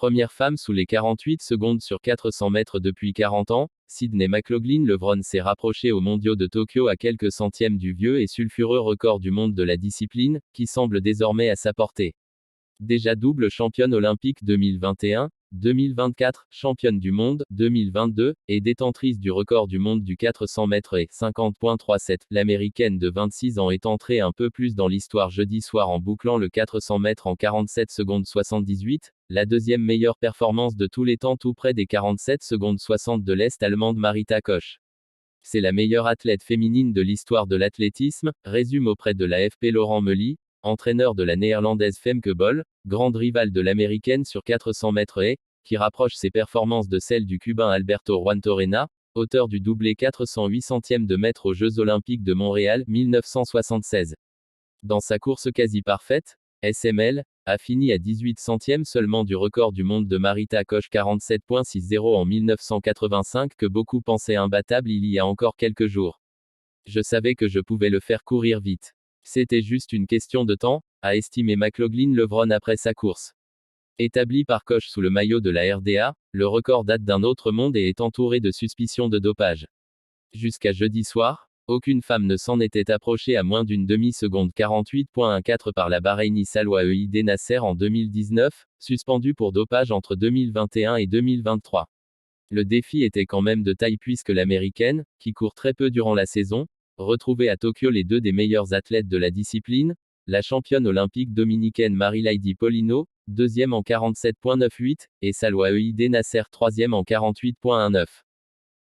Première femme sous les 48 secondes sur 400 mètres depuis 40 ans, Sydney McLaughlin-Levron s'est rapprochée aux mondiaux de Tokyo à quelques centièmes du vieux et sulfureux record du monde de la discipline, qui semble désormais à sa portée. Déjà double championne olympique 2021, 2024, championne du monde 2022, et détentrice du record du monde du 400 mètres et 50.37, l'américaine de 26 ans est entrée un peu plus dans l'histoire jeudi soir en bouclant le 400 mètres en 47 secondes 78, la deuxième meilleure performance de tous les temps tout près des 47 secondes 60 de l'Est-allemande Marita Koch. C'est la meilleure athlète féminine de l'histoire de l'athlétisme, résume auprès de l'AFP Laurent Meuli, entraîneur de la néerlandaise Femke Bol, grande rivale de l'américaine sur 400 mètres et, qui rapproche ses performances de celles du cubain Alberto Juantorena, auteur du doublé 408 centièmes de mètre aux Jeux Olympiques de Montréal 1976. Dans sa course quasi parfaite, SML a fini à 18 centièmes seulement du record du monde de Marita Koch 47.60 en 1985 que beaucoup pensaient imbattable il y a encore quelques jours. Je savais que je pouvais le faire courir vite. C'était juste une question de temps, a estimé McLaughlin-Levron après sa course. Établi par Koch sous le maillot de la RDA, le record date d'un autre monde et est entouré de suspicions de dopage. Jusqu'à jeudi soir, aucune femme ne s'en était approchée à moins d'une demi-seconde 48.14 par la Bahreïnie Salwa Eid Nasser en 2019, suspendue pour dopage entre 2021 et 2023. Le défi était quand même de taille puisque l'américaine, qui court très peu durant la saison, retrouvait à Tokyo les deux des meilleurs athlètes de la discipline, la championne olympique dominicaine Marie-Lady Paulino, deuxième en 47.98, et Salwa Eid Nasser troisième en 48.19.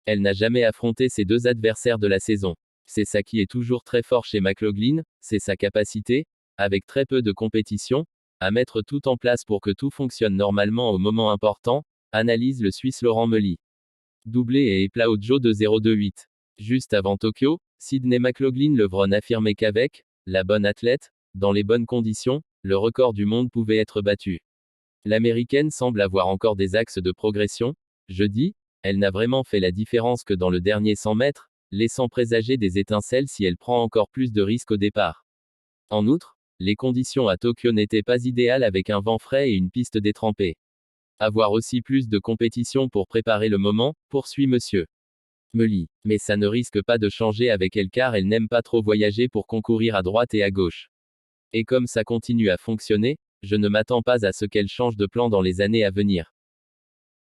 Elle n'a jamais affronté ces deux adversaires de la saison. C'est ça qui est toujours très fort chez McLaughlin, c'est sa capacité, avec très peu de compétition, à mettre tout en place pour que tout fonctionne normalement au moment important, analyse le Suisse Laurent Meuli. Doublé et éplat au Joe de 0,28. Juste avant Tokyo, Sydney McLaughlin-Levron affirmait qu'avec la bonne athlète, dans les bonnes conditions, le record du monde pouvait être battu. L'américaine semble avoir encore des axes de progression. Jeudi, elle n'a vraiment fait la différence que dans le dernier 100 mètres, laissant présager des étincelles si elle prend encore plus de risques au départ. En outre, les conditions à Tokyo n'étaient pas idéales avec un vent frais et une piste détrempée. Avoir aussi plus de compétition pour préparer le moment, poursuit Monsieur Meuli. Mais ça ne risque pas de changer avec elle car elle n'aime pas trop voyager pour concourir à droite et à gauche. Et comme ça continue à fonctionner, je ne m'attends pas à ce qu'elle change de plan dans les années à venir.